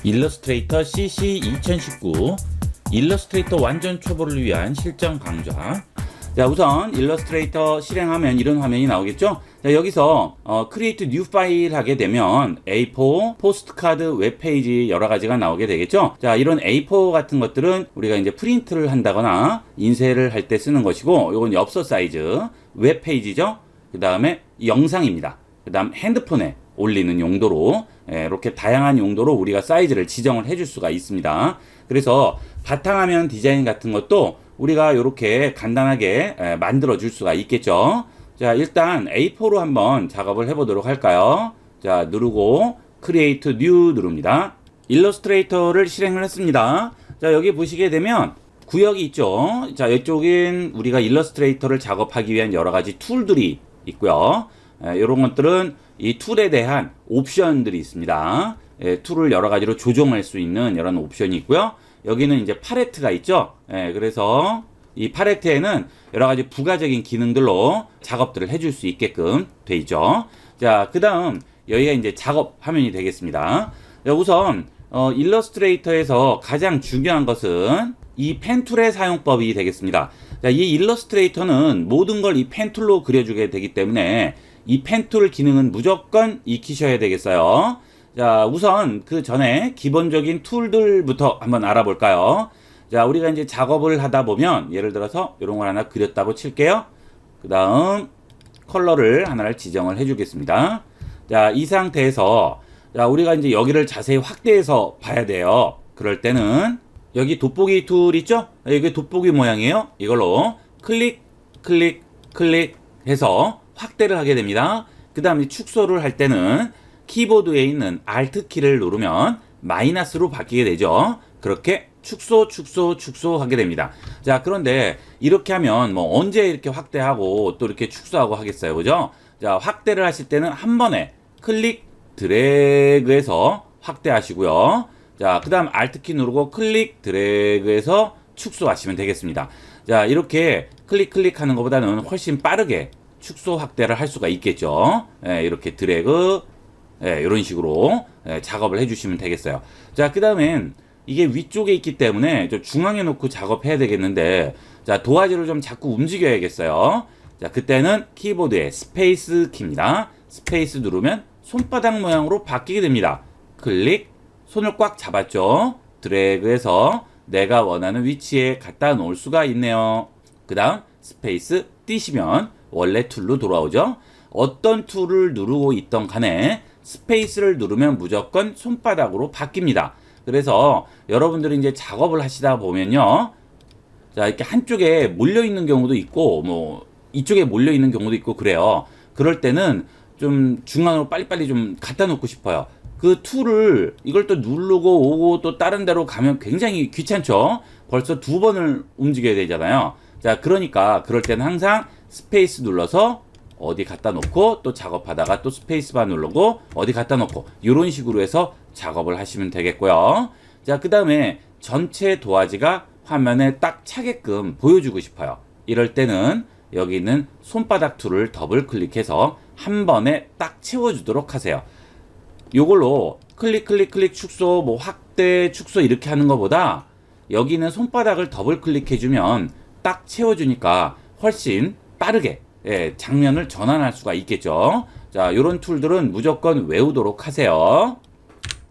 일러스트레이터 CC 2019 일러스트레이터 완전 초보를 위한 실전 강좌. 자, 우선 일러스트레이터 실행하면 이런 화면이 나오겠죠. 자, 여기서 Create New File 하게 되면 A4, 포스트카드, 웹페이지 여러 가지가 나오게 되겠죠. 자, 이런 A4 같은 것들은 우리가 이제 프린트를 한다거나 인쇄를 할 때 쓰는 것이고, 요건 엽서 사이즈, 웹페이지죠. 그 다음에 영상입니다. 그 다음 핸드폰에 올리는 용도로 이렇게 다양한 용도로 우리가 사이즈를 지정을 해줄 수가 있습니다. 그래서 바탕화면 디자인 같은 것도 우리가 이렇게 간단하게 만들어 줄 수가 있겠죠. 자, 일단 A4로 한번 작업을 해보도록 할까요? 자, 누르고 Create New 누릅니다. 일러스트레이터를 실행을 했습니다. 자, 여기 보시게 되면 구역이 있죠. 자, 이쪽엔 우리가 일러스트레이터를 작업하기 위한 여러 가지 툴들이 있고요. 이런 것들은 이 툴에 대한 옵션들이 있습니다. 툴을 여러 가지로 조정할 수 있는 이런 옵션이 있고요. 여기는 이제 팔레트가 있죠. 그래서 이 팔레트에는 여러 가지 부가적인 기능들로 작업들을 해줄 수 있게끔 돼 있죠. 자, 그 다음 여기가 이제 작업 화면이 되겠습니다. 자, 우선 일러스트레이터에서 가장 중요한 것은 이 펜툴의 사용법이 되겠습니다. 자, 이 일러스트레이터는 모든 걸 이 펜툴로 그려주게 되기 때문에 이 펜툴 기능은 무조건 익히셔야 되겠어요. 자, 우선 그 전에 기본적인 툴들부터 한번 알아볼까요? 자, 우리가 이제 작업을 하다 보면 예를 들어서 이런 걸 하나 그렸다고 칠게요. 그 다음 컬러를 하나를 지정을 해주겠습니다. 자, 이 상태에서 자, 우리가 이제 여기를 자세히 확대해서 봐야 돼요. 그럴 때는 여기 돋보기 툴 있죠? 이게 돋보기 모양이에요. 이걸로 클릭, 클릭, 클릭 해서 확대를 하게 됩니다. 그 다음에 축소를 할 때는 키보드에 있는 Alt 키를 누르면 마이너스로 바뀌게 되죠. 그렇게 축소, 축소, 축소 하게 됩니다. 자, 그런데 이렇게 하면 뭐 언제 이렇게 확대하고 또 이렇게 축소하고 하겠어요. 그죠? 자, 확대를 하실 때는 한 번에 클릭, 드래그해서 확대하시고요. 자, 그 다음 Alt 키 누르고 클릭, 드래그해서 축소하시면 되겠습니다. 자, 이렇게 클릭, 클릭하는 것보다는 훨씬 빠르게 축소 확대를 할 수가 있겠죠. 이렇게 드래그, 이런 식으로 작업을 해주시면 되겠어요. 자, 그 다음엔 이게 위쪽에 있기 때문에 좀 중앙에 놓고 작업해야 되겠는데, 자, 도화지를 좀 자꾸 움직여야겠어요. 자, 그때는 키보드의 스페이스 키입니다. 스페이스 누르면 손바닥 모양으로 바뀌게 됩니다. 클릭, 손을 꽉 잡았죠. 드래그해서 내가 원하는 위치에 갖다 놓을 수가 있네요. 그 다음 스페이스 띄시면 원래 툴로 돌아오죠. 어떤 툴을 누르고 있던 간에 스페이스를 누르면 무조건 손바닥으로 바뀝니다. 그래서 여러분들이 이제 작업을 하시다 보면요. 자, 이렇게 한쪽에 몰려 있는 경우도 있고, 뭐, 이쪽에 몰려 있는 경우도 있고, 그래요. 그럴 때는 좀 중앙으로 빨리빨리 좀 갖다 놓고 싶어요. 그 툴을 이걸 또 누르고 오고 또 다른 데로 가면 굉장히 귀찮죠? 벌써 두 번을 움직여야 되잖아요. 자, 그러니까 그럴 때는 항상 스페이스 눌러서 어디 갖다 놓고 또 작업하다가 또 스페이스바 누르고 어디 갖다 놓고 이런 식으로 해서 작업을 하시면 되겠고요. 자, 그 다음에 전체 도화지가 화면에 딱 차게끔 보여주고 싶어요. 이럴 때는 여기 있는 손바닥 툴을 더블 클릭해서 한 번에 딱 채워주도록 하세요. 요걸로 클릭 클릭 클릭 축소 뭐 확대 축소 이렇게 하는 것보다 여기 있는 손바닥을 더블 클릭해주면 딱 채워주니까 훨씬 빠르게 장면을 전환할 수가 있겠죠. 자, 요런 툴들은 무조건 외우도록 하세요.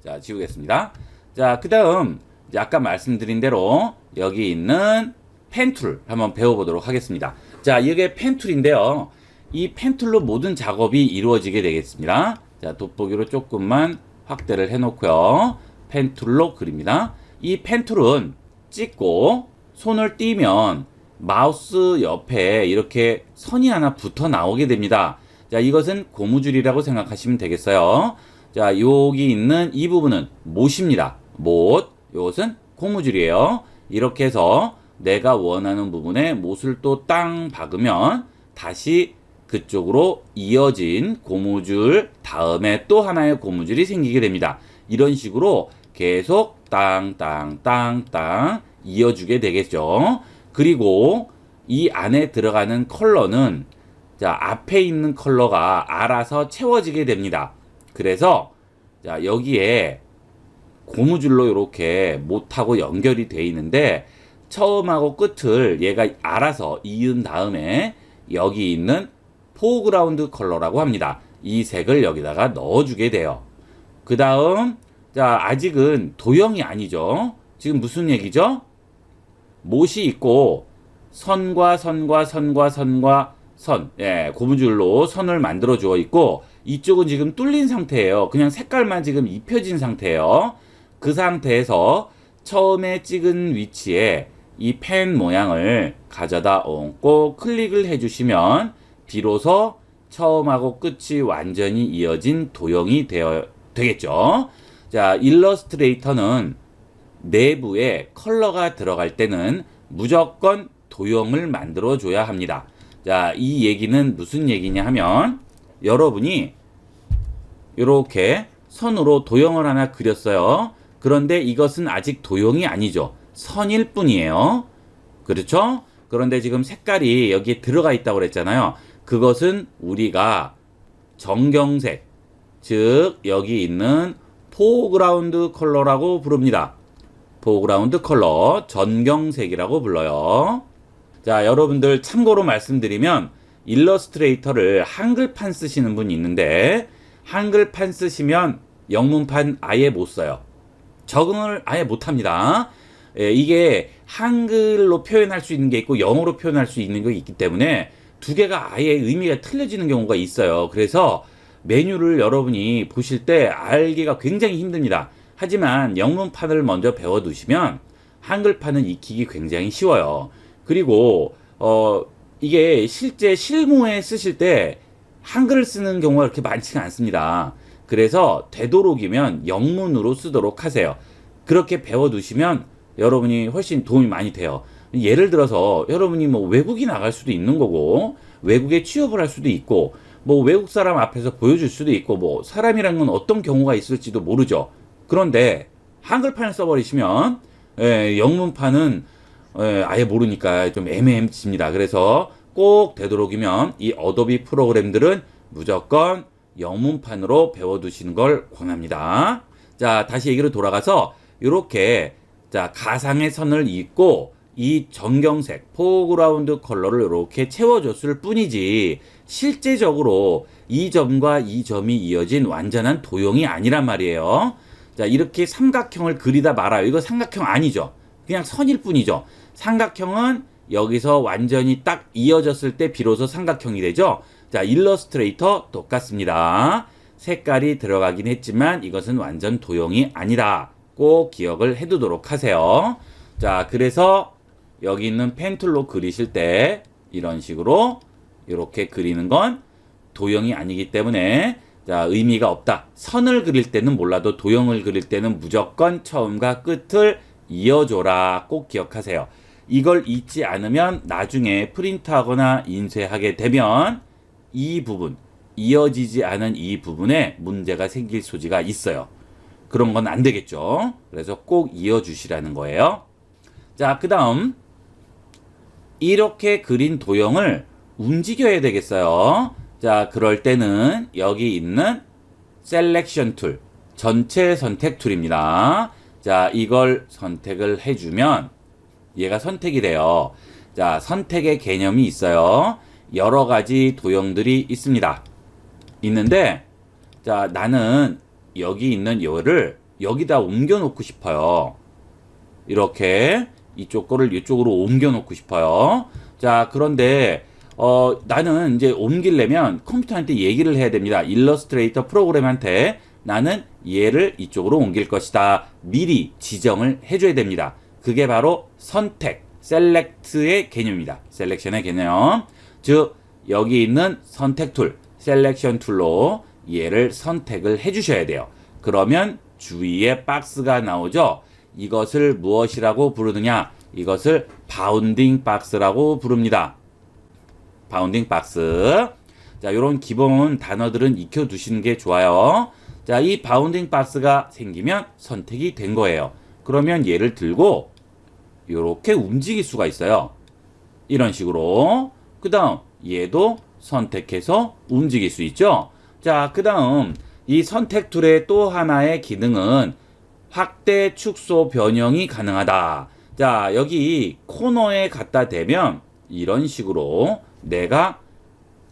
자, 지우겠습니다. 자, 그 다음 아까 말씀드린 대로 여기 있는 펜툴 한번 배워보도록 하겠습니다. 자, 이게 펜툴인데요. 이 펜툴로 모든 작업이 이루어지게 되겠습니다. 자, 돋보기로 조금만 확대를 해놓고요. 펜툴로 그립니다. 이 펜툴은 찍고 손을 띄면 마우스 옆에 이렇게 선이 하나 붙어 나오게 됩니다. 자, 이것은 고무줄이라고 생각하시면 되겠어요. 자, 여기 있는 이 부분은 못입니다. 못. 이것은 고무줄이에요. 이렇게 해서 내가 원하는 부분에 못을 또 땅 박으면 다시 그쪽으로 이어진 고무줄 다음에 또 하나의 고무줄이 생기게 됩니다. 이런 식으로 계속 땅땅땅땅 이어주게 되겠죠. 그리고 이 안에 들어가는 컬러는 자, 앞에 있는 컬러가 알아서 채워지게 됩니다. 그래서 자, 여기에 고무줄로 이렇게 못하고 연결이 돼 있는데 처음하고 끝을 얘가 알아서 이은 다음에 여기 있는 포그라운드 컬러라고 합니다. 이 색을 여기다가 넣어주게 돼요. 그 다음 자 아직은 도형이 아니죠. 지금 무슨 얘기죠? 못이 있고 선과 선과 선과 선과 선, 예, 고무줄로 선을 만들어 주어 있고 이쪽은 지금 뚫린 상태예요. 그냥 색깔만 지금 입혀진 상태예요. 그 상태에서 처음에 찍은 위치에 이 펜 모양을 가져다 얹고 클릭을 해주시면 비로소 처음하고 끝이 완전히 이어진 도형이 되겠죠. 자, 일러스트레이터는 내부에 컬러가 들어갈 때는 무조건 도형을 만들어 줘야 합니다. 자, 이 얘기는 무슨 얘기냐 하면 여러분이 이렇게 선으로 도형을 하나 그렸어요. 그런데 이것은 아직 도형이 아니죠. 선일 뿐이에요. 그렇죠? 그런데 지금 색깔이 여기에 들어가 있다고 그랬잖아요. 그것은 우리가 정경색, 즉 여기 있는 포그라운드 컬러라고 부릅니다. 포그라운드 컬러, 전경색이라고 불러요. 자, 여러분들 참고로 말씀드리면 일러스트레이터를 한글판 쓰시는 분이 있는데 한글판 쓰시면 영문판 아예 못 써요. 적응을 아예 못 합니다. 예, 이게 한글로 표현할 수 있는 게 있고 영어로 표현할 수 있는 게 있기 때문에 두 개가 아예 의미가 틀려지는 경우가 있어요. 그래서 메뉴를 여러분이 보실 때 알기가 굉장히 힘듭니다. 하지만 영문판을 먼저 배워 두시면 한글판은 익히기 굉장히 쉬워요. 그리고 이게 실제 실무에 쓰실 때 한글을 쓰는 경우가 그렇게 많지가 않습니다. 그래서 되도록이면 영문으로 쓰도록 하세요. 그렇게 배워 두시면 여러분이 훨씬 도움이 많이 돼요. 예를 들어서 여러분이 뭐 외국이 나갈 수도 있는 거고 외국에 취업을 할 수도 있고 뭐 외국 사람 앞에서 보여줄 수도 있고 뭐 사람이란 건 어떤 경우가 있을지도 모르죠. 그런데 한글판을 써버리시면 영문판은 아예 모르니까 좀 애매해집니다. 그래서 꼭 되도록이면 이 어도비 프로그램들은 무조건 영문판으로 배워두시는 걸 권합니다. 자, 다시 얘기로 돌아가서 이렇게 자 가상의 선을 잇고 이 전경색 포그라운드 컬러를 이렇게 채워줬을 뿐이지 실제적으로 이 점과 이 점이 이어진 완전한 도형이 아니란 말이에요. 자, 이렇게 삼각형을 그리다 말아요. 이거 삼각형 아니죠. 그냥 선일 뿐이죠. 삼각형은 여기서 완전히 딱 이어졌을 때 비로소 삼각형이 되죠. 자, 일러스트레이터 똑같습니다. 색깔이 들어가긴 했지만 이것은 완전 도형이 아니다. 꼭 기억을 해두도록 하세요. 자, 그래서 여기 있는 펜툴로 그리실 때 이런 식으로 이렇게 그리는 건 도형이 아니기 때문에 자, 의미가 없다. 선을 그릴 때는 몰라도 도형을 그릴 때는 무조건 처음과 끝을 이어줘라. 꼭 기억하세요. 이걸 잊지 않으면 나중에 프린트하거나 인쇄하게 되면 이 부분, 이어지지 않은 이 부분에 문제가 생길 소지가 있어요. 그런 건 안 되겠죠. 그래서 꼭 이어주시라는 거예요. 자, 그 다음 이렇게 그린 도형을 움직여야 되겠어요. 자, 그럴 때는 여기 있는 셀렉션 툴, 전체 선택 툴입니다. 자, 이걸 선택을 해주면 얘가 선택이 돼요. 자, 선택의 개념이 있어요. 여러 가지 도형들이 있습니다. 있는데, 자, 나는 여기 있는 이거를 여기다 옮겨 놓고 싶어요. 이렇게 이쪽 거를 이쪽으로 옮겨 놓고 싶어요. 자, 그런데 나는 이제 옮기려면 컴퓨터한테 얘기를 해야 됩니다. 일러스트레이터 프로그램한테 나는 얘를 이쪽으로 옮길 것이다. 미리 지정을 해줘야 됩니다. 그게 바로 선택, 셀렉트의 개념입니다. 셀렉션의 개념. 즉, 여기 있는 선택 툴, 셀렉션 툴로 얘를 선택을 해주셔야 돼요. 그러면 주위에 박스가 나오죠. 이것을 무엇이라고 부르느냐? 이것을 바운딩 박스라고 부릅니다. 바운딩 박스. 자, 요런 기본 단어들은 익혀두시는 게 좋아요. 자, 이 바운딩 박스가 생기면 선택이 된 거예요. 그러면 얘를 들고 요렇게 움직일 수가 있어요. 이런 식으로. 그 다음 얘도 선택해서 움직일 수 있죠. 자, 그 다음 이 선택 툴의 또 하나의 기능은 확대, 축소, 변형이 가능하다. 자, 여기 코너에 갖다 대면 이런 식으로 내가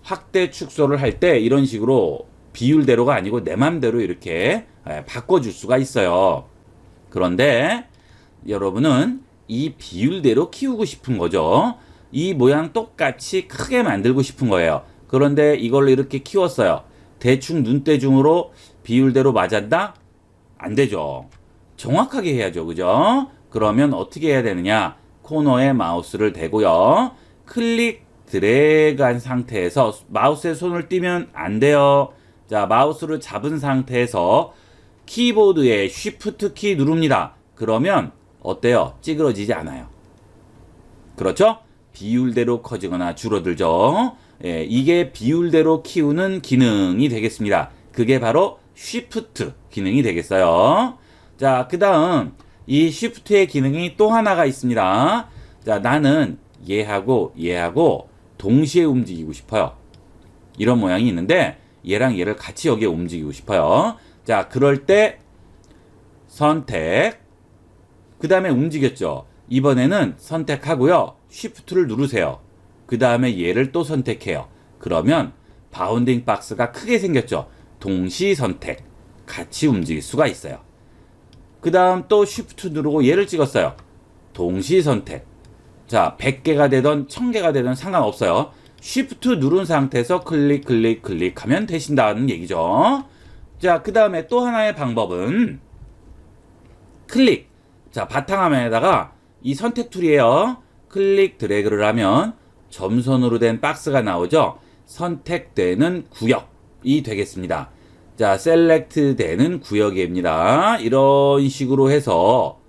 확대, 축소를 할 때 이런 식으로 비율대로가 아니고 내 맘대로 이렇게 바꿔줄 수가 있어요. 그런데 여러분은 이 비율대로 키우고 싶은 거죠. 이 모양 똑같이 크게 만들고 싶은 거예요. 그런데 이걸로 이렇게 키웠어요. 대충 눈대중으로 비율대로 맞았다? 안 되죠. 정확하게 해야죠. 그죠? 그러면 어떻게 해야 되느냐? 코너에 마우스를 대고요. 클릭, 드래그 한 상태에서 마우스에 손을 띄면 안 돼요. 자, 마우스를 잡은 상태에서 키보드에 쉬프트 키 누릅니다. 그러면 어때요? 찌그러지지 않아요. 그렇죠? 비율대로 커지거나 줄어들죠. 예, 이게 비율대로 키우는 기능이 되겠습니다. 그게 바로 쉬프트 기능이 되겠어요. 자, 그 다음 이 쉬프트의 기능이 또 하나가 있습니다. 자, 나는 얘하고 동시에 움직이고 싶어요. 이런 모양이 있는데 얘랑 얘를 같이 여기에 움직이고 싶어요. 자, 그럴 때 선택, 그 다음에 움직였죠. 이번에는 선택하고요. 쉬프트를 누르세요. 그 다음에 얘를 또 선택해요. 그러면 바운딩 박스가 크게 생겼죠. 동시 선택, 같이 움직일 수가 있어요. 그 다음 또 쉬프트 누르고 얘를 찍었어요. 동시 선택. 자, 100개가 되던 1000개가 되던 상관없어요. 쉬프트 누른 상태에서 클릭하면 되신다는 얘기죠. 자, 그 다음에 또 하나의 방법은 클릭. 자, 바탕화면에다가 이 선택 툴이에요. 클릭 드래그를 하면 점선으로 된 박스가 나오죠. 선택되는 구역이 되겠습니다. 자, 셀렉트 되는 구역입니다. 이런 식으로 해서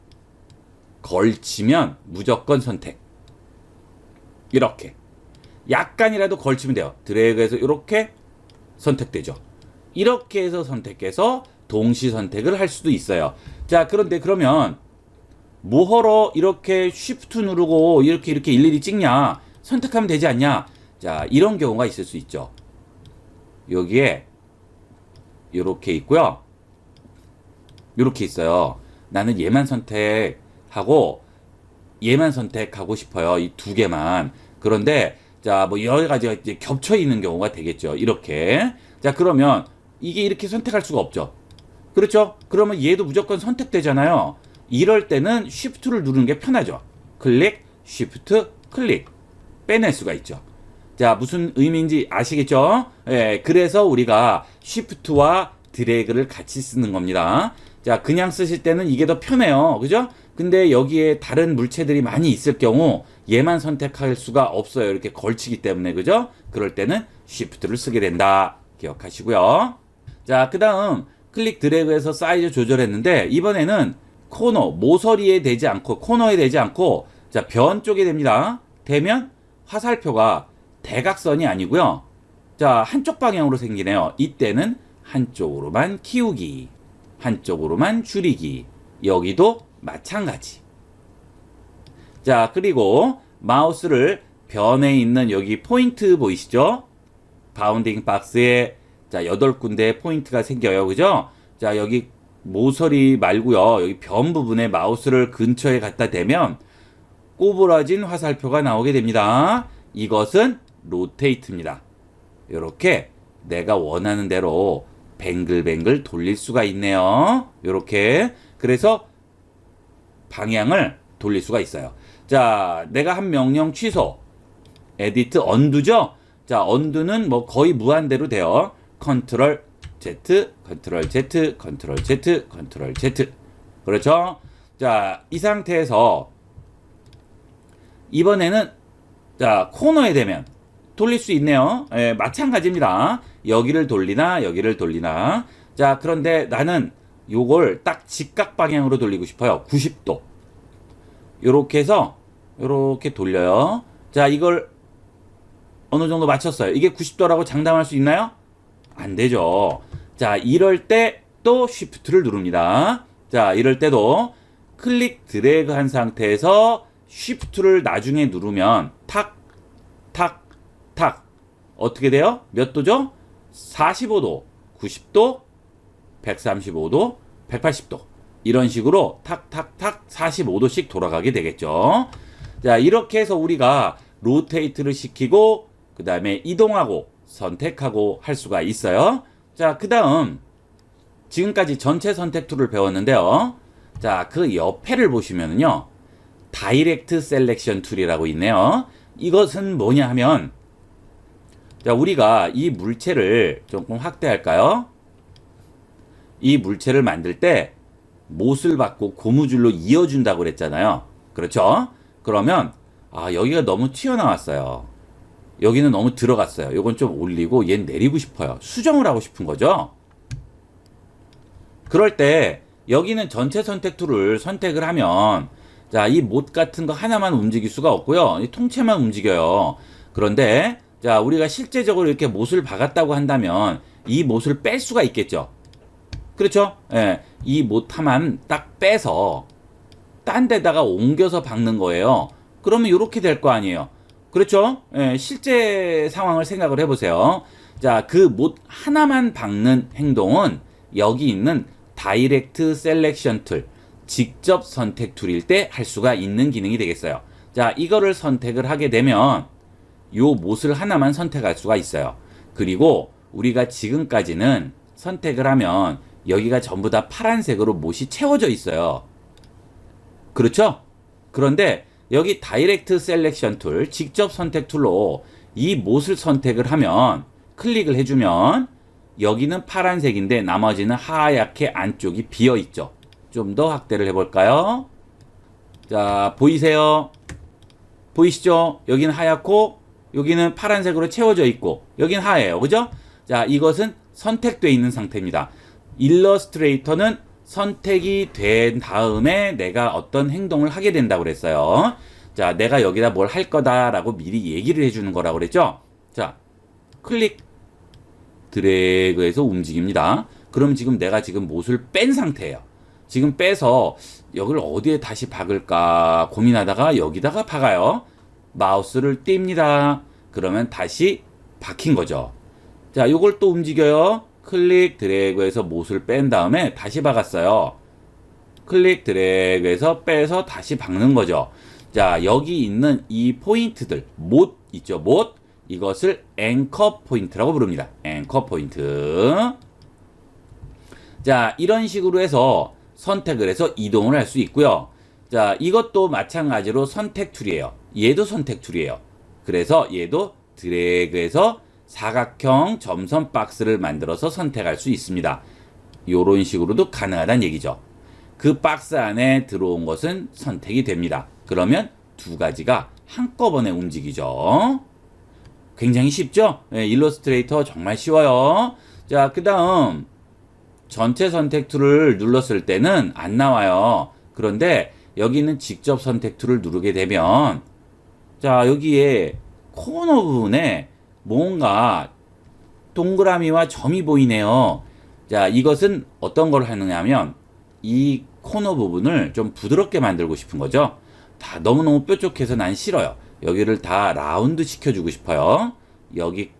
걸치면 무조건 선택. 이렇게. 약간이라도 걸치면 돼요. 드래그해서 이렇게 선택되죠. 이렇게 해서 선택해서 동시 선택을 할 수도 있어요. 자, 그런데 그러면 뭐하러 이렇게 쉬프트 누르고 이렇게 일일이 찍냐? 선택하면 되지 않냐? 자, 이런 경우가 있을 수 있죠. 여기에 이렇게 있고요. 이렇게 있어요. 나는 얘만 선택하고 얘만 선택하고 싶어요. 이 두 개만. 그런데 자, 뭐 여러 가지가 이제 겹쳐 있는 경우가 되겠죠. 이렇게. 자, 그러면 이게 이렇게 선택할 수가 없죠. 그렇죠? 그러면 얘도 무조건 선택되잖아요. 이럴 때는 쉬프트를 누르는 게 편하죠. 클릭, 쉬프트, 클릭. 빼낼 수가 있죠. 자, 무슨 의미인지 아시겠죠? 예, 그래서 우리가 쉬프트와 드래그를 같이 쓰는 겁니다. 자, 그냥 쓰실 때는 이게 더 편해요. 그죠? 근데 여기에 다른 물체들이 많이 있을 경우 얘만 선택할 수가 없어요. 이렇게 걸치기 때문에. 그죠? 그럴 때는 쉬프트를 쓰게 된다. 기억하시고요. 자, 그 다음 클릭 드래그해서 사이즈 조절했는데 이번에는 코너, 모서리에 대지 않고 코너에 대지 않고 자, 변 쪽에 됩니다. 되면 화살표가 대각선이 아니고요. 자, 한쪽 방향으로 생기네요. 이때는 한쪽으로만 키우기, 한쪽으로만 줄이기. 여기도 마찬가지. 자, 그리고 마우스를 변에 있는 여기 포인트 보이시죠? 바운딩 박스에 자, 8군데 포인트가 생겨요. 그죠? 자, 여기 모서리 말고요. 여기 변 부분에 마우스를 근처에 갖다 대면 꼬부라진 화살표가 나오게 됩니다. 이것은 로테이트입니다. 이렇게 내가 원하는 대로 뱅글뱅글 돌릴 수가 있네요. 이렇게. 그래서 방향을 돌릴 수가 있어요. 자, 내가 한 명령 취소. 에디트 언두죠? 자, 언두는 뭐 거의 무한대로 돼요. 컨트롤 Z, 컨트롤 Z, 컨트롤 Z, 컨트롤 Z. 그렇죠? 자, 이 상태에서 이번에는 자, 코너에 되면 돌릴 수 있네요. 예, 마찬가지입니다. 여기를 돌리나 여기를 돌리나. 자, 그런데 나는 요걸 딱 직각 방향으로 돌리고 싶어요. 90도. 요렇게 해서 요렇게 돌려요. 자, 이걸 어느 정도 맞췄어요. 이게 90도라고 장담할 수 있나요? 안 되죠. 자, 이럴 때 또 쉬프트를 누릅니다. 자, 이럴 때도 클릭 드래그 한 상태에서 쉬프트를 나중에 누르면 탁, 탁, 탁. 어떻게 돼요? 몇 도죠? 45도, 90도, 135도, 180도. 이런 식으로 탁탁탁 45도씩 돌아가게 되겠죠. 자, 이렇게 해서 우리가 로테이트를 시키고 그 다음에 이동하고 선택하고 할 수가 있어요. 자, 그 다음 지금까지 전체 선택 툴을 배웠는데요. 자, 그 옆에를 보시면은요, 다이렉트 셀렉션 툴이라고 있네요. 이것은 뭐냐 하면, 자, 우리가 이 물체를 조금 확대할까요? 이 물체를 만들 때 못을 받고 고무줄로 이어준다고 그랬잖아요. 그렇죠? 그러면 여기가 너무 튀어나왔어요. 여기는 너무 들어갔어요. 요건 좀 올리고 얘는 내리고 싶어요. 수정을 하고 싶은 거죠. 그럴 때 여기는 전체 선택 툴을 선택을 하면, 자, 이 못 같은 거 하나만 움직일 수가 없고요. 이 통째만 움직여요. 그런데 자, 우리가 실제적으로 이렇게 못을 박았다고 한다면 이 못을 뺄 수가 있겠죠. 그렇죠? 예, 이 못 하나만 딱 빼서 딴 데다가 옮겨서 박는 거예요. 그러면 이렇게 될 거 아니에요. 그렇죠? 예, 실제 상황을 생각을 해보세요. 자, 그 못 하나만 박는 행동은 여기 있는 다이렉트 셀렉션 툴, 직접 선택 툴일 때 할 수가 있는 기능이 되겠어요. 자, 이거를 선택을 하게 되면 요 못을 하나만 선택할 수가 있어요. 그리고 우리가 지금까지는 선택을 하면 여기가 전부 다 파란색으로 못이 채워져 있어요. 그렇죠? 그런데 여기 다이렉트 셀렉션 툴, 직접 선택 툴로 이 못을 선택을 하면, 클릭을 해주면 여기는 파란색인데 나머지는 하얗게 안쪽이 비어 있죠. 좀 더 확대를 해볼까요? 자, 보이세요? 보이시죠? 여기는 하얗고 여기는 파란색으로 채워져 있고 여기는 하얘요. 그죠? 자, 이것은 선택되어 있는 상태입니다. 일러스트레이터는 선택이 된 다음에 내가 어떤 행동을 하게 된다고 그랬어요. 자, 내가 여기다 뭘 할 거다라고 미리 얘기를 해주는 거라고 그랬죠? 자, 클릭, 드래그해서 움직입니다. 그럼 지금 내가 지금 못을 뺀 상태예요. 지금 빼서 여기를 어디에 다시 박을까 고민하다가 여기다가 박아요. 마우스를 띱니다. 그러면 다시 박힌 거죠. 자, 요걸 또 움직여요. 클릭 드래그해서 못을 뺀 다음에 다시 박았어요. 클릭 드래그해서 빼서 다시 박는 거죠. 자, 여기 있는 이 포인트들, 못 있죠, 못. 이것을 앵커 포인트라고 부릅니다. 앵커 포인트. 자, 이런 식으로 해서 선택을 해서 이동을 할 수 있고요. 자, 이것도 마찬가지로 선택 툴이에요. 얘도 선택 툴이에요. 그래서 얘도 드래그해서 사각형 점선 박스를 만들어서 선택할 수 있습니다. 요런 식으로도 가능하다는 얘기죠. 그 박스 안에 들어온 것은 선택이 됩니다. 그러면 두 가지가 한꺼번에 움직이죠. 굉장히 쉽죠? 네, 일러스트레이터 정말 쉬워요. 자, 그 다음 전체 선택 툴을 눌렀을 때는 안 나와요. 그런데 여기는 직접 선택 툴을 누르게 되면, 자, 여기에 코너 부분에 뭔가 동그라미와 점이 보이네요. 자, 이것은 어떤 걸 하느냐 하면 이 코너 부분을 좀 부드럽게 만들고 싶은 거죠. 다 너무너무 뾰족해서 난 싫어요. 여기를 다 라운드 시켜주고 싶어요. 여기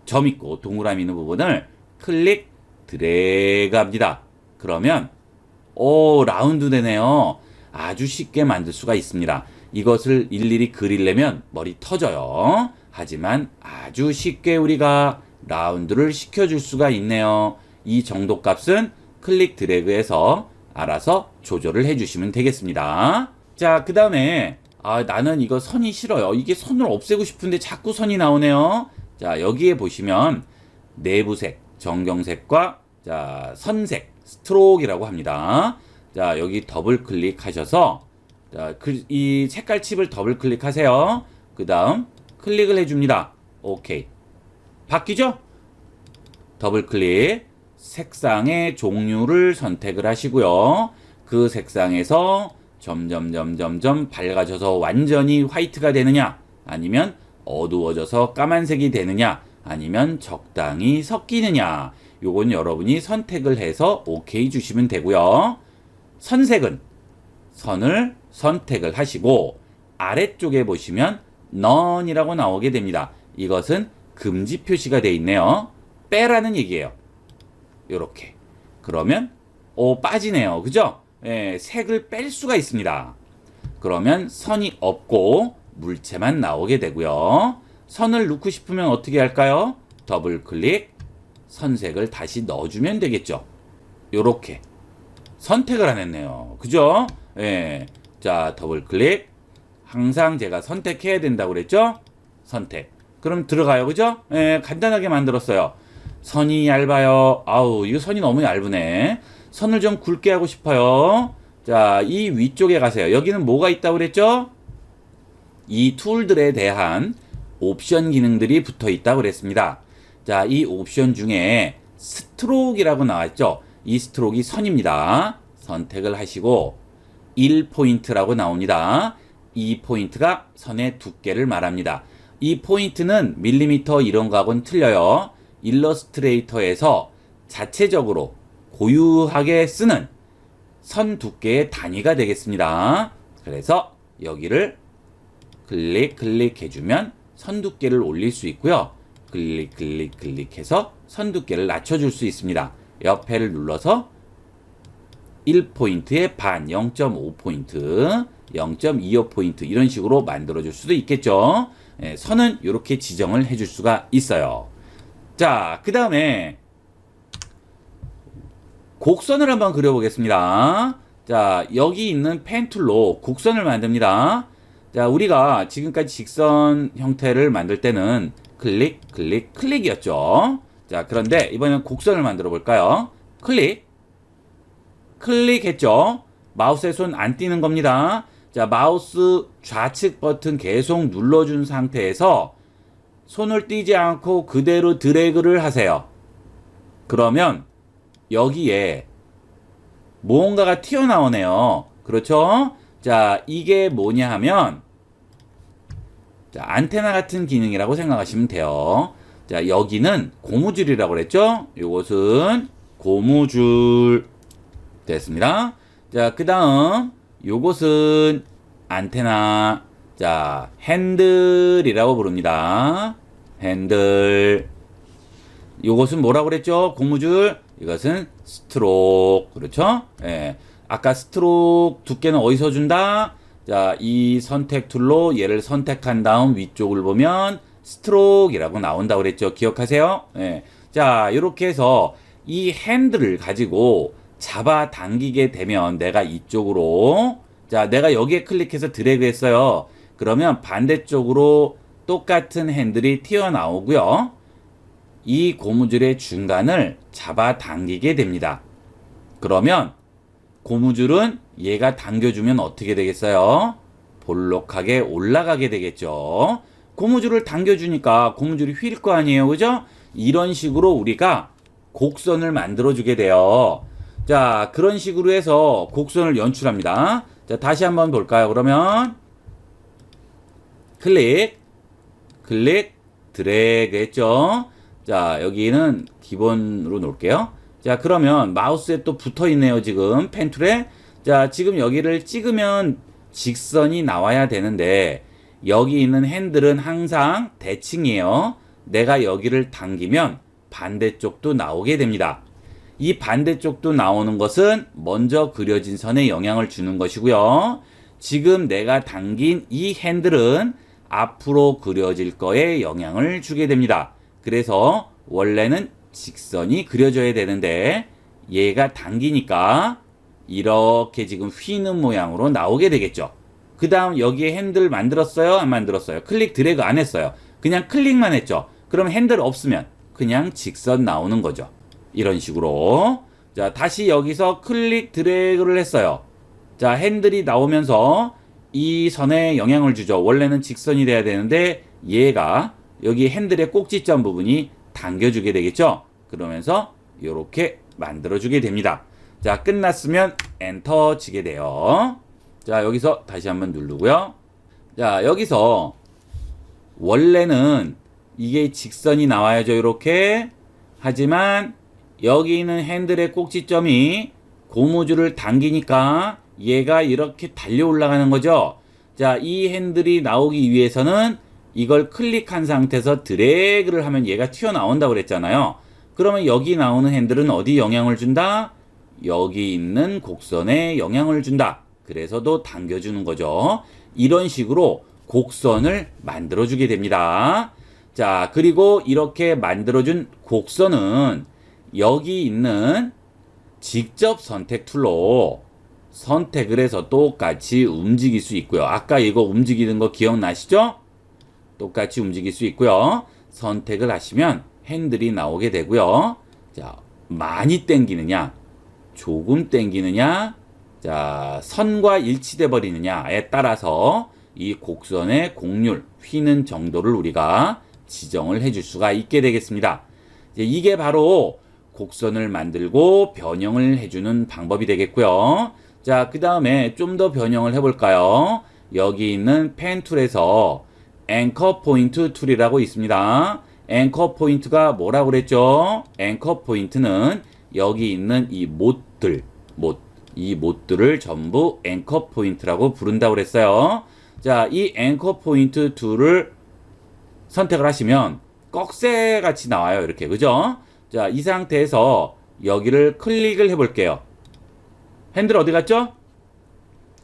점 있고 동그라미 있는 부분을 클릭 드래그 합니다. 그러면 라운드 되네요. 아주 쉽게 만들 수가 있습니다. 이것을 일일이 그리려면 머리 터져요. 하지만 아주 쉽게 우리가 라운드를 시켜줄 수가 있네요. 이 정도 값은 클릭 드래그해서 알아서 조절을 해주시면 되겠습니다. 자, 그 다음에 나는 이거 선이 싫어요. 이게 선을 없애고 싶은데 자꾸 선이 나오네요. 자, 여기에 보시면 내부색, 정경색과 자, 선색, 스트로크라고 합니다. 자, 여기 더블 클릭하셔서 자, 이 색깔 칩을 더블 클릭하세요. 그 다음 클릭을 해줍니다. 오케이. 바뀌죠? 더블 클릭. 색상의 종류를 선택을 하시고요. 그 색상에서 점점 밝아져서 완전히 화이트가 되느냐, 아니면 어두워져서 까만색이 되느냐, 아니면 적당히 섞이느냐, 요건 여러분이 선택을 해서 오케이 주시면 되고요. 선색은 선을 선택을 하시고 아래쪽에 보시면 none이라고 나오게 됩니다. 이것은 금지 표시가 되어 있네요. 빼라는 얘기예요. 요렇게. 그러면 빠지네요. 그죠? 색을 뺄 수가 있습니다. 그러면 선이 없고 물체만 나오게 되고요. 선을 넣고 싶으면 어떻게 할까요? 더블 클릭, 선색을 다시 넣어주면 되겠죠. 요렇게 선택을 안 했네요. 그죠? 자, 더블 클릭. 항상 제가 선택해야 된다고 그랬죠? 선택. 그럼 들어가요. 그죠? 간단하게 만들었어요. 선이 얇아요. 아우, 이거 선이 너무 얇으네. 선을 좀 굵게 하고 싶어요. 자, 이 위쪽에 가세요. 여기는 뭐가 있다고 그랬죠? 이 툴들에 대한 옵션 기능들이 붙어 있다고 그랬습니다. 자, 이 옵션 중에 스트로크라고 나왔죠? 이 스트로크가 선입니다. 선택을 하시고 1포인트라고 나옵니다. 이 포인트가 선의 두께를 말합니다. 이 포인트는 밀리미터 이런 거하고는 틀려요. 일러스트레이터에서 자체적으로 고유하게 쓰는 선 두께의 단위가 되겠습니다. 그래서 여기를 클릭해주면 선 두께를 올릴 수 있고요. 클릭해서 선 두께를 낮춰줄 수 있습니다. 옆에를 눌러서 1포인트의 반, 0.5포인트, 0.25포인트 이런 식으로 만들어줄 수도 있겠죠. 선은 이렇게 지정을 해줄 수가 있어요. 자, 그 다음에 곡선을 한번 그려보겠습니다. 자, 여기 있는 펜 툴로 곡선을 만듭니다. 자, 우리가 지금까지 직선 형태를 만들 때는 클릭이었죠. 자, 그런데 이번에는 곡선을 만들어 볼까요? 클릭했죠. 마우스의 손 안 띄는 겁니다. 자, 마우스 좌측 버튼 계속 눌러준 상태에서 손을 띄지 않고 그대로 드래그를 하세요. 그러면 여기에 무언가가 튀어나오네요. 그렇죠? 자, 이게 뭐냐 하면 자, 안테나 같은 기능이라고 생각하시면 돼요. 자, 여기는 고무줄이라고 그랬죠? 요것은 고무줄 됐습니다. 자, 그 다음 요것은 안테나. 자, 핸들이라고 부릅니다. 핸들. 요것은 뭐라고 그랬죠? 고무줄. 이것은 스트로크. 그렇죠? 아까 스트로크 두께는 어디서 준다? 자, 이 선택 툴로 얘를 선택한 다음 위쪽을 보면 스트로크이라고 나온다고 그랬죠? 기억하세요? 자, 이렇게 해서 이 핸들을 가지고 잡아 당기게 되면 내가 이쪽으로, 자, 내가 여기에 클릭해서 드래그 했어요. 그러면 반대쪽으로 똑같은 핸들이 튀어나오고요. 이 고무줄의 중간을 잡아 당기게 됩니다. 그러면 고무줄은 얘가 당겨주면 어떻게 되겠어요? 볼록하게 올라가게 되겠죠. 고무줄을 당겨주니까 고무줄이 휠 거 아니에요. 그죠? 이런 식으로 우리가 곡선을 만들어주게 돼요. 자, 그런 식으로 해서 곡선을 연출합니다. 자, 다시 한번 볼까요? 그러면 클릭, 드래그 했죠? 자, 여기는 기본으로 놓을게요. 자, 그러면 마우스에 또 붙어 있네요, 지금 펜 툴에. 자, 지금 여기를 찍으면 직선이 나와야 되는데 여기 있는 핸들은 항상 대칭이에요. 내가 여기를 당기면 반대쪽도 나오게 됩니다. 이 반대쪽도 나오는 것은 먼저 그려진 선에 영향을 주는 것이고요. 지금 내가 당긴 이 핸들은 앞으로 그려질 거에 영향을 주게 됩니다. 그래서 원래는 직선이 그려져야 되는데 얘가 당기니까 이렇게 지금 휘는 모양으로 나오게 되겠죠. 그 다음 여기에 핸들 만들었어요? 안 만들었어요? 클릭 드래그 안 했어요. 그냥 클릭만 했죠. 그럼 핸들 없으면 그냥 직선 나오는 거죠. 이런 식으로. 자, 다시 여기서 클릭 드래그를 했어요. 자, 핸들이 나오면서 이 선에 영향을 주죠. 원래는 직선이 돼야 되는데 얘가 여기 핸들의 꼭지점 부분이 당겨주게 되겠죠. 그러면서 이렇게 만들어주게 됩니다. 자, 끝났으면 엔터 치게 돼요. 자, 여기서 다시 한번 누르고요. 자, 여기서 원래는 이게 직선이 나와야죠. 이렇게. 하지만 여기 있는 핸들의 꼭지점이 고무줄을 당기니까 얘가 이렇게 달려 올라가는 거죠. 자, 이 핸들이 나오기 위해서는 이걸 클릭한 상태에서 드래그를 하면 얘가 튀어나온다고 그랬잖아요. 그러면 여기 나오는 핸들은 어디 영향을 준다? 여기 있는 곡선에 영향을 준다. 그래서 또 당겨주는 거죠. 이런 식으로 곡선을 만들어주게 됩니다. 자, 그리고 이렇게 만들어준 곡선은 여기 있는 직접 선택 툴로 선택을 해서 똑같이 움직일 수 있고요. 아까 이거 움직이는 거 기억나시죠? 똑같이 움직일 수 있고요. 선택을 하시면 핸들이 나오게 되고요. 자, 많이 당기느냐, 조금 당기느냐, 자, 선과 일치돼 버리느냐에 따라서 이 곡선의 곡률, 휘는 정도를 우리가 지정을 해줄 수가 있게 되겠습니다. 이게 바로 곡선을 만들고 변형을 해주는 방법이 되겠고요. 자, 그 다음에 좀 더 변형을 해볼까요? 여기 있는 펜 툴에서 앵커 포인트 툴이라고 있습니다. 앵커 포인트가 뭐라고 그랬죠? 앵커 포인트는 여기 있는 이 못들, 이 못들을 전부 앵커 포인트라고 부른다고 그랬어요. 자, 이 앵커 포인트 툴을 선택을 하시면 꺽쇠 같이 나와요. 이렇게, 그죠? 자, 이 상태에서 여기를 클릭을 해볼게요. 핸들 어디 갔죠?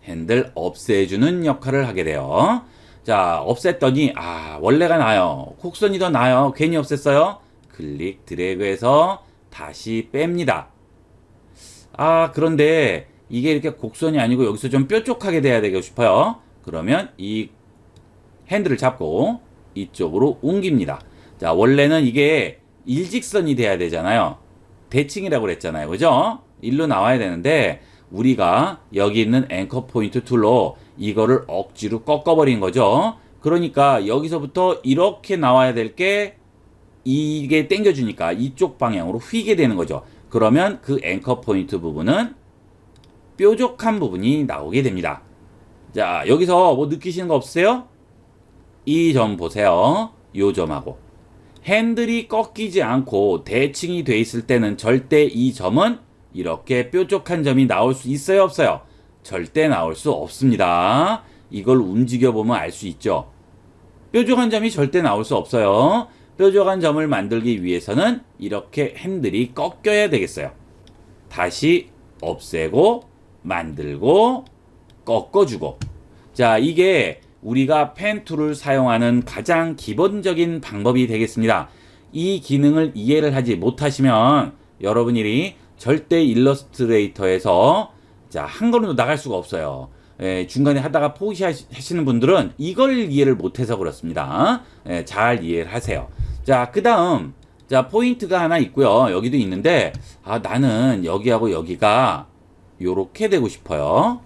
핸들 없애주는 역할을 하게 돼요. 자, 없앴더니 원래가 나요. 곡선이 더 나요. 괜히 없앴어요. 클릭 드래그해서 다시 뺍니다. 그런데 이게 이렇게 곡선이 아니고 여기서 좀 뾰족하게 돼야 되고 싶어요. 그러면 이 핸들을 잡고 이쪽으로 옮깁니다. 자, 원래는 이게 일직선이 돼야 되잖아요. 대칭이라고 그랬잖아요. 그죠? 일로 나와야 되는데 우리가 여기 있는 앵커 포인트 툴로 이거를 억지로 꺾어버린 거죠. 그러니까 여기서부터 이렇게 나와야 될 게 이게 당겨주니까 이쪽 방향으로 휘게 되는 거죠. 그러면 그 앵커 포인트 부분은 뾰족한 부분이 나오게 됩니다. 자, 여기서 뭐 느끼시는 거 없으세요? 이 점 보세요. 요 점하고 핸들이 꺾이지 않고 대칭이 돼 있을 때는 절대 이 점은 이렇게 뾰족한 점이 나올 수 있어요, 없어요? 절대 나올 수 없습니다. 이걸 움직여 보면 알 수 있죠. 뾰족한 점이 절대 나올 수 없어요. 뾰족한 점을 만들기 위해서는 이렇게 핸들이 꺾여야 되겠어요. 다시 없애고 만들고 꺾어주고. 자, 이게 우리가 펜 툴을 사용하는 가장 기본적인 방법이 되겠습니다. 이 기능을 이해를 하지 못하시면 여러분이 절대 일러스트레이터에서 한 걸음도 나갈 수가 없어요. 중간에 하다가 포기하시는 분들은 이걸 이해를 못해서 그렇습니다. 잘 이해를 하세요. 자, 그 다음, 자, 포인트가 하나 있고요. 여기도 있는데, 나는 여기하고 여기가 요렇게 되고 싶어요.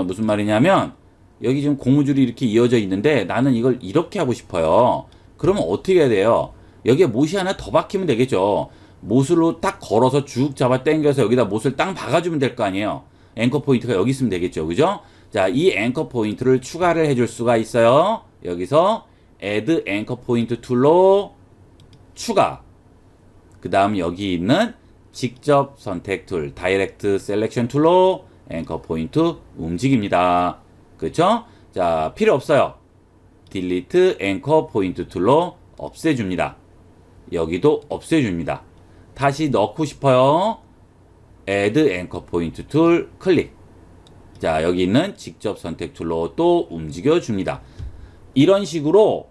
무슨 말이냐면, 여기 지금 고무줄이 이렇게 이어져 있는데, 나는 이걸 이렇게 하고 싶어요. 그러면 어떻게 해야 돼요? 여기에 못이 하나 더 박히면 되겠죠. 못으로 딱 걸어서 쭉 잡아 당겨서 여기다 못을 땅 박아주면 될 거 아니에요. 앵커 포인트가 여기 있으면 되겠죠. 그죠? 자, 이 앵커 포인트를 추가를 해줄 수가 있어요. 여기서 Add Anchor Point 툴로 추가. 그 다음 여기 있는 직접 선택 툴, Direct Selection 툴로 앵커 포인트 움직입니다. 그렇죠? 자, 필요 없어요. Delete Anchor Point 툴로 없애줍니다. 여기도 없애줍니다. 다시 넣고 싶어요. Add Anchor Point 툴 클릭. 자, 여기 있는 직접 선택 툴로 또 움직여 줍니다. 이런 식으로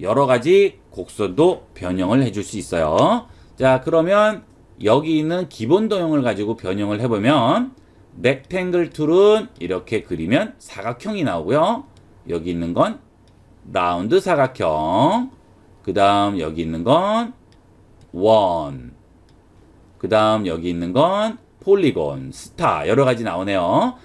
여러 가지 곡선도 변형을 해줄 수 있어요. 자, 그러면 여기 있는 기본 도형을 가지고 변형을 해보면 렉탱글 툴은 이렇게 그리면 사각형이 나오고요. 여기 있는 건 라운드 사각형. 그 다음 여기 있는 건 원. 그 다음 여기 있는 건 폴리곤, 스타 여러 가지 나오네요.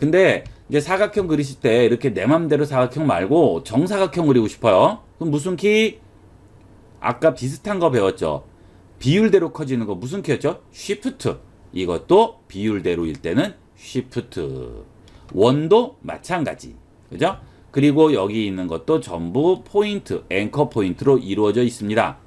근데 이제 사각형 그리실 때 이렇게 내 맘대로 사각형 말고 정사각형 그리고 싶어요. 그럼 무슨 키? 아까 비슷한 거 배웠죠. 비율대로 커지는 거 무슨 키였죠? 쉬프트. 이것도 비율대로일 때는 쉬프트. 원도 마찬가지. 그죠? 그리고 여기 있는 것도 전부 포인트, 앵커 포인트로 이루어져 있습니다.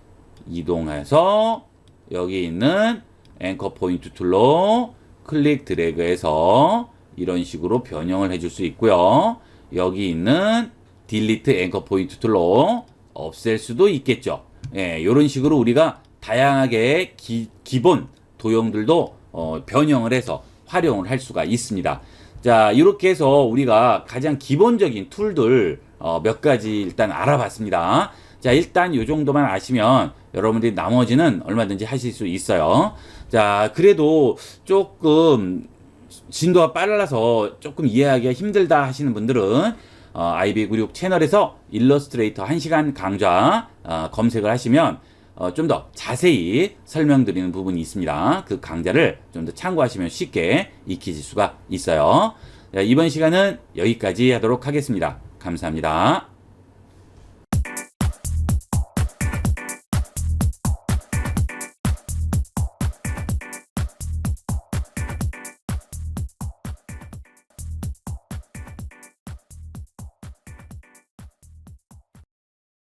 이동해서 여기 있는 앵커 포인트 툴로 클릭 드래그해서 이런 식으로 변형을 해줄 수 있고요. 여기 있는 딜리트 앵커 포인트 툴로 없앨 수도 있겠죠. 이런 식으로 우리가 다양하게 기본 도형들도 변형을 해서 활용을 할 수가 있습니다. 자, 이렇게 해서 우리가 가장 기본적인 툴들 몇 가지 일단 알아봤습니다. 자, 일단 이 정도만 아시면 여러분들이 나머지는 얼마든지 하실 수 있어요. 자, 그래도 조금 진도가 빨라서 조금 이해하기가 힘들다 하시는 분들은 IB96 채널에서 일러스트레이터 1시간 강좌 검색을 하시면 좀 더 자세히 설명드리는 부분이 있습니다. 그 강좌를 좀 더 참고하시면 쉽게 익히실 수가 있어요. 자, 이번 시간은 여기까지 하도록 하겠습니다. 감사합니다.